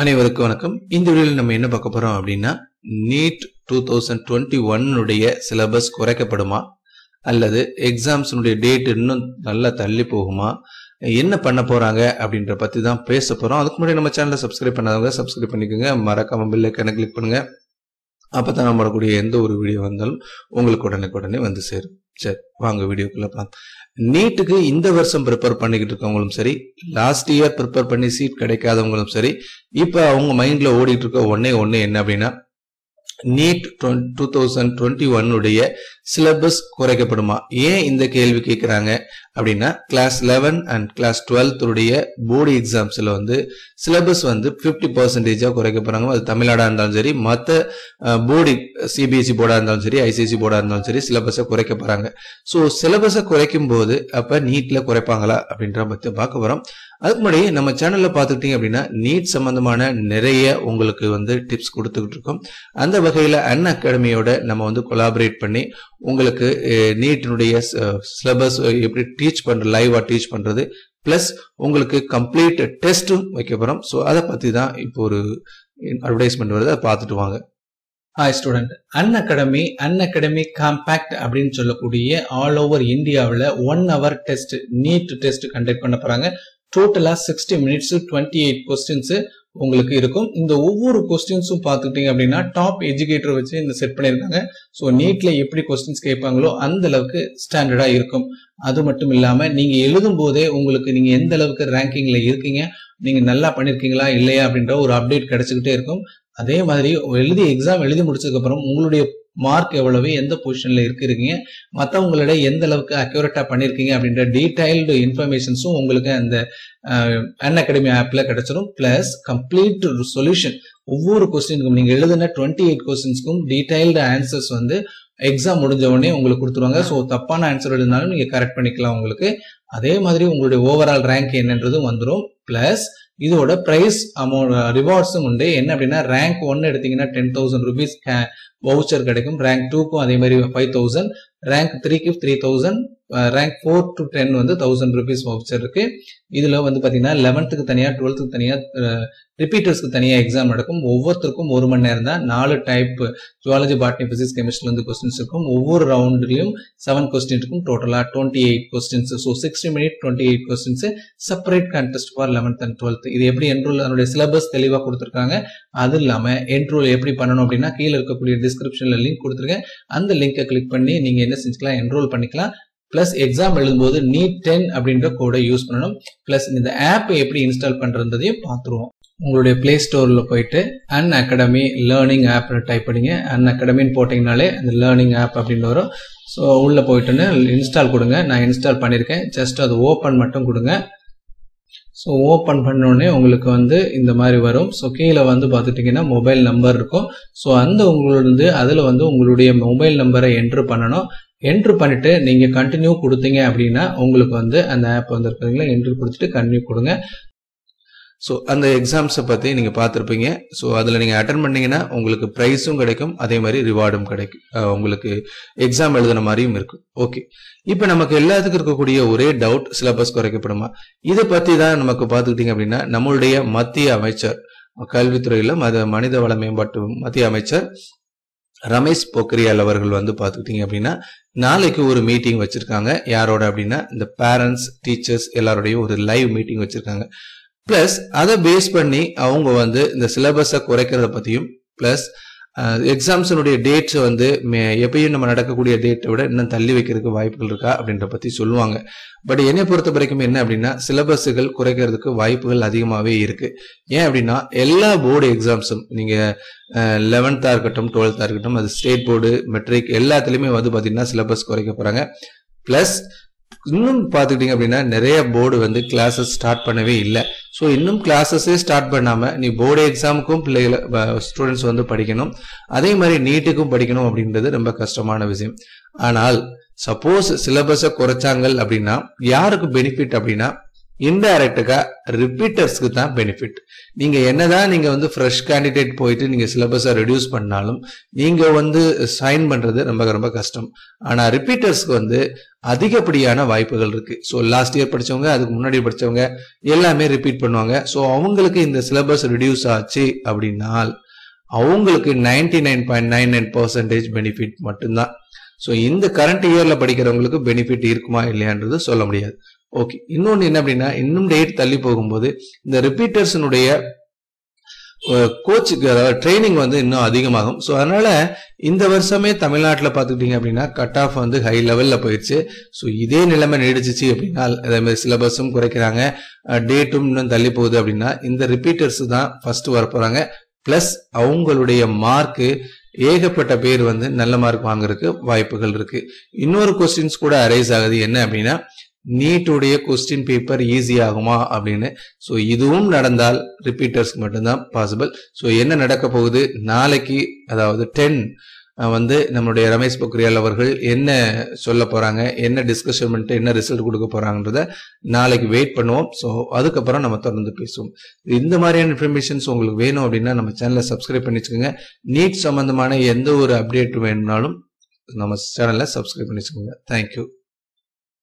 அனைவருக்கும் வணக்கம். இந்த வீடியோவில் நம்ம என்ன பார்க்க போறோம் அப்படின்னா, நீட் 2021 உடைய சிலபஸ் குறைக்கப்படுமா அல்லது எக்ஸாம்ஸ் உடைய டேட் இன்னும் நல்லா தள்ளி போகுமா, என்ன பண்ண போறாங்க அப்படின்ற பத்தி தான் பேச போறோம். அதுக்கு முன்னாடி நம்ம சேனலை சப்ஸ்கிரைப் பண்ணாதவங்க சப்ஸ்கிரைப் பண்ணிக்கோங்க, மறக்காம பெல் ஐகானை கிளிக் பண்ணுங்க. அப்பதான் நம்ம வரக்கூடிய எந்த ஒரு வீடியோ வந்தாலும் உங்களுக்கு உடனே வந்து சேரும். சரி, வாங்க வீடியோக்குள்ள பார்க்கலாம். நீட்டுக்கு இந்த வருஷம் ப்ரிப்பேர் பண்ணிக்கிட்டு இருக்கவங்களும் சரி, லாஸ்ட் இயர் ப்ரிப்பேர் பண்ணி சீட் கிடைக்காதவங்களும் சரி, இப்ப அவங்க மைண்ட்ல ஓடிட்டு இருக்க ஒன்னே என்ன அப்படின்னா, நீட் 2021 உடைய சிலபஸ் குறைக்கப்படுமா? ஏன் இந்த கேள்வி கேட்கிறாங்க அப்படின்னா, கிளாஸ் 11 அண்ட் கிளாஸ் 12 உடைய போர்டு எக்ஸாம்ஸ்ல வந்து சிலபஸ் வந்து 50% குறைக்க போறாங்க. அது தமிழ்நாடா இருந்தாலும் சரி, மற்ற போர்டு சிபிஎஸ்இ போர்டா இருந்தாலும் சரி, ஐசிஎஸ்இ போர்டா இருந்தாலும் சரி, சிலபஸை குறைக்க போறாங்க. ஸோ சிலபஸை குறைக்கும் போது அப்ப நீட்ல குறைப்பாங்களா அப்படின்ற பத்தி பார்க்க போறோம். அதுக்கு முன்னாடி நம்ம சேனல்ல பாத்துக்கிட்டீங்க அப்படின்னா, நீட் சம்பந்தமான நிறைய உங்களுக்கு வந்து டிப்ஸ் கொடுத்துக்கிட்டு இருக்கோம். அந்த வகையில அன் அகாடமியோட நம்ம வந்து கொலாபரேட் பண்ணி உங்களுக்கு நீட்டினுடைய சிலபஸ் எப்படி டீச் பண்றது, லைவா டீச் பண்றது, பிளஸ் உங்களுக்கு கம்ப்ளீட் டெஸ்டும் வைக்க போறோம். ஸோ அதை பத்தி தான் இப்போ ஒரு அட்வர்டைஸ்மெண்ட் வருது, அதை பார்த்துட்டு வாங்க. Hi student, Unacademy compact அப்படின்னு சொல்லக்கூடிய ஆல் ஓவர் இந்தியாவில் 1 hour test, NEET test conduct பண்ண போறாங்க. டோட்டலா 60 minutes 28 கொஸ்டின்ஸ் உங்களுக்கு இருக்கும். இந்த ஒவ்வொரு கொஸ்டின்ஸும் பார்த்துக்கிட்டீங்க அப்படின்னா டாப் எஜுகேட்டர் வச்சு இந்த செட் பண்ணியிருக்காங்க. ஸோ நீட்ல எப்படி கொஸ்டின்ஸ் கேட்பாங்களோ அந்த அளவுக்கு ஸ்டாண்டர்டா இருக்கும். அது மட்டும் இல்லாம நீங்க எழுதும் போதே உங்களுக்கு நீங்க எந்த அளவுக்கு ரேங்கிங்ல இருக்கீங்க, நீங்க நல்லா பண்ணிருக்கீங்களா இல்லையா அப்படின்ற ஒரு அப்டேட் கிடைச்சுக்கிட்டே இருக்கும். அதே மாதிரி எக்ஸாம் எழுதி முடிச்சதுக்கு அப்புறம் உங்களுடைய மார்க் எவ்வளவு, எந்த பொசிஷன்ல இருக்கீங்க, மற்றவங்களோட எந்த அளவுக்கு அக்யூரேட்டா பண்ணிருக்கீங்க அப்படின்ற டீடைல்டு இன்ஃபர்மேஷன்ஸும் உங்களுக்கு அந்த அன் அகாடமி ஆப்ல கிடைச்சிடும். பிளஸ் கம்ப்ளீட் சொல்யூஷன், ஒவ்வொரு கொஸ்டினுக்கும் நீங்க எழுதின 28 கொஸ்டின்ஸ்க்கும் டீடைல்டு ஆன்சர்ஸ் வந்து எக்ஸாம் முடிஞ்ச உடனே உங்களுக்கு கொடுத்துருவாங்க. ஸோ தப்பான ஆன்சர் எழுதினாலும் நீங்க கரெக்ட் பண்ணிக்கலாம் உங்களுக்கு. அதே மாதிரி உங்களுடைய ஓவரால் ரேங்க் என்னன்றதும் வந்துடும். பிளஸ் இதோட பிரைஸ் அமௌண்ட் ரிவார்ட்ஸும் உண்டு. என்ன அப்படின்னா, ரேங்க் 1 எடுத்தீங்கன்னா 10,000 rupees வவுச்சர் கிடைக்கும். ரேங்க் 2க்கும் அதே மாதிரி 5,000, ரேங்க் 3க்கு 3,000, ரேங்க் 4 to 10 வந்து 1,000 rupees வவுச்சர் இருக்கு. இதுல வந்து பாத்தீங்கன்னா 11th தனியா, 12th தனியா, ரிப்பீட்டர்ஸ்க்கு தனியா எக்ஸாம் நடக்கும். ஒவ்வொருத்தருக்கும் 1 மணி நேரம் தான். 4 டைப் ஜுவாலஜி, பாட்னி, பிசிக்ஸ், கெமிஸ்ட்ரில இருந்து கொஸ்டின்ஸ் இருக்கும். ஒவ்வொரு ரவுண்ட்லயும் 7 கொஸ்டின் இருக்கும். டோட்டலா 28 questions. So 60 minutes 28 questions. Separate contest for 11th and 12th. இது எப்படி என்ரோல், அதனுடைய சிலபஸ் தெளிவா கொடுத்துருக்காங்க. அது இல்லாம என்ரோல் எப்படி பண்ணணும் அப்படின்னா, கீழே இருக்கக்கூடிய டிஸ்கிரிப்ஷன்ல லிங்க் கொடுத்துருக்கேன். அந்த லிங்கை கிளிக் பண்ணி நீங்க என்ன செஞ்சுக்கலாம், என்ரோல் பண்ணிக்கலாம். பிளஸ் எக்ஸாம் எழுதும்போது நீட் 10 அப்படின்ற கோடை யூஸ் பண்ணணும். பிளஸ் இந்த ஆப் எப்படி இன்ஸ்டால் பண்றதையும் பார்த்துருவோம். உங்களுடைய பிளே ஸ்டோர்ல போயிட்டு Unacademy learning app type பண்ணிங்க. அன் அகாடமின்னு போட்டீங்கனாலே அந்த லேர்னிங் ஆப் அப்படின்னு வரும். ஸோ உள்ள போயிட்டுன்னு இன்ஸ்டால் கொடுங்க. நான் இன்ஸ்டால் பண்ணியிருக்கேன். ஜஸ்ட் அது ஓப்பன் மட்டும் கொடுங்க. ஸோ ஓப்பன் பண்ணோடனே உங்களுக்கு வந்து இந்த மாதிரி வரும். ஸோ கீழே வந்து பார்த்துட்டிங்கன்னா மொபைல் நம்பர் இருக்கும். ஸோ அந்த உங்களோட அதில் வந்து உங்களுடைய மொபைல் நம்பரை என்ட்ரு பண்ணணும். என்ட்ரு பண்ணிட்டு நீங்க கண்டினியூ கொடுத்தீங்க அப்படின்னா உங்களுக்கு வந்து அந்த ஆப் வந்து இருக்குங்களா, என்ட்ரு கொடுத்துட்டு கண்டினியூ கொடுங்க. ஸோ அந்த எக்ஸாம்ஸை பற்றி நீங்கள் பார்த்துருப்பீங்க. ஸோ அதில் நீங்கள் அட்டன் பண்ணீங்கன்னா உங்களுக்கு ப்ரைஸும் கிடைக்கும், அதே மாதிரி ரிவார்டும் கிடைக்கும். உங்களுக்கு எக்ஸாம் எழுதுன மாதிரியும் இருக்கும். ஓகே, இப்போ நமக்கு எல்லாத்துக்கும் இருக்கக்கூடிய ஒரே டவுட், சிலபஸ் குறைக்கப்படுமா? இதை பற்றி தான் நமக்கு பார்த்துக்கிட்டீங்க அப்படின்னா, நம்மளுடைய மத்திய அமைச்சர், கல்வித்துறையில் மனித வள மேம்பாட்டு மத்திய அமைச்சர் ரமேஷ் பொக்ரியால் அவர்கள் வந்து பார்த்துக்கிட்டீங்க அப்படின்னா, நாளைக்கு ஒரு மீட்டிங் வச்சிருக்காங்க. யாரோட அப்படின்னா, இந்த பேரண்ட்ஸ், டீச்சர்ஸ் எல்லாரோடையும் ஒரு லைவ் மீட்டிங் வச்சிருக்காங்க. பிளஸ் அதை பேஸ் பண்ணி அவங்க வந்து இந்த சிலபஸை குறைக்கிறத பத்தியும், பிளஸ் எக்ஸாம்ஸனுடைய டேட்ஸ் வந்து எப்பயும் நம்ம நடக்கக்கூடிய டேட்டை விட இன்னும் தள்ளி வைக்கிறதுக்கு வாய்ப்புகள் இருக்கா அப்படின்ற பத்தி சொல்லுவாங்க. பட் என்னை பொறுத்த வரைக்கும் என்ன அப்படின்னா, சிலபஸுகள் குறைக்கிறதுக்கு வாய்ப்புகள் அதிகமாகவே இருக்கு. ஏன் அப்படின்னா, எல்லா போர்டு எக்ஸாம்ஸும் நீங்க 11th இருக்கட்டும், 12th இருக்கட்டும், அது ஸ்டேட் போர்டு, மெட்ரிக் எல்லாத்துலயுமே வந்து பாத்தீங்கன்னா சிலபஸ் குறைக்க போறாங்க. பிளஸ் இன்னும் பார்த்துக்கிட்டீங்க அப்படின்னா, நிறைய போர்டு வந்து கிளாஸஸ் ஸ்டார்ட் பண்ணவே இல்லை. ஸோ இன்னும் கிளாஸஸே ஸ்டார்ட் பண்ணாம நீ போர்டு எக்ஸாமுக்கும் ஸ்டூடெண்ட்ஸ் வந்து படிக்கணும், அதே மாதிரி நீட்டுக்கும் படிக்கணும் அப்படின்றது ரொம்ப கஷ்டமான விஷயம். ஆனால் சப்போஸ் சிலபஸை குறைச்சாங்க அப்படின்னா யாருக்கு பெனிஃபிட் அப்படின்னா, இன்டைரக்டா ரிப்பீட்டர்ஸ்க்கு தான் பெனிஃபிட். நீங்க என்னதான் நீங்க வந்து ஃப்ரெஷ் கேண்டிடேட் போயிட்டு நீங்க சிலபஸை ரெடியூஸ் பண்ணாலும் நீங்க வந்து சைன் பண்றது ரொம்ப ரொம்ப கஷ்டம். ஆனா ரிப்பீட்டர்ஸ்க்கு வந்து அதிகப்படியான வாய்ப்புகள் இருக்கு. ஸோ லாஸ்ட் இயர் படிச்சவங்க, அதுக்கு முன்னாடி படிச்சவங்க எல்லாமே ரிப்பீட் பண்ணுவாங்க. ஸோ அவங்களுக்கு இந்த சிலபஸ் ரெடியூஸ் ஆச்சு அப்படின்னால் அவங்களுக்கு 99.99% பெனிஃபிட் மட்டும்தான். ஸோ இந்த கரண்ட் இயர்ல படிக்கிறவங்களுக்கு பெனிஃபிட் இருக்குமா இல்லையான்றது சொல்ல முடியாது. ஓகே, இன்னொன்னு என்ன அப்படின்னா, இன்னும் டேட் தள்ளி போகும்போது இந்த ரிப்பீட்டர்ஸினுடைய கோச்சுக்கு அதாவது ட்ரைனிங் வந்து இன்னும் அதிகமாகும். ஸோ அதனால இந்த வருஷமே தமிழ்நாட்டில் பார்த்துக்கிட்டீங்க அப்படின்னா கட் ஆஃப் வந்து ஹை லெவலில் போயிடுச்சு. ஸோ இதே நிலைமை நீடிச்சிச்சு அப்படின்னா, அதே மாதிரி சிலபஸும் குறைக்கிறாங்க, டேட்டும் இன்னும் தள்ளி போகுது அப்படின்னா இந்த ரிப்பீட்டர்ஸ் தான் ஃபர்ஸ்ட் வர போறாங்க. பிளஸ் அவங்களுடைய மார்க்கு ஏகப்பட்ட பேர் வந்து நல்ல மார்க் வாங்குறதுக்கு வாய்ப்புகள் இருக்கு. இன்னொரு கொஸ்டின்ஸ் கூட அரைஸ் ஆகுது, என்ன அப்படின்னா நீட்டுடைய கொஸ்டின் பேப்பர் ஈஸி ஆகுமா அப்படின்னு. ஸோ இதுவும் நடந்தால் ரிப்பீட்டர்ஸ்க்கு மட்டும்தான் பாசிபிள். ஸோ என்ன நடக்க போகுது நாளைக்கு, அதாவது 10 வந்து நம்மளுடைய ரமேஷ் பொக்ரியால் அவர்கள் என்ன சொல்ல போறாங்க, என்ன டிஸ்கஷன் பண்ணிட்டு என்ன ரிசல்ட் கொடுக்க போறாங்கன்றத நாளைக்கு வெயிட் பண்ணுவோம். ஸோ அதுக்கப்புறம் நம்ம தொடர்ந்து பேசுவோம். இந்த மாதிரியான இன்ஃபர்மேஷன்ஸ் உங்களுக்கு வேணும் அப்படின்னா நம்ம சேனலை சப்ஸ்கிரைப் பண்ணி வச்சுக்கோங்க. நீட் சம்பந்தமான எந்த ஒரு அப்டேட் வேணும்னாலும் நம்ம சேனலை சப்ஸ்கிரைப் பண்ணி வச்சுக்கோங்க. தேங்க்யூ.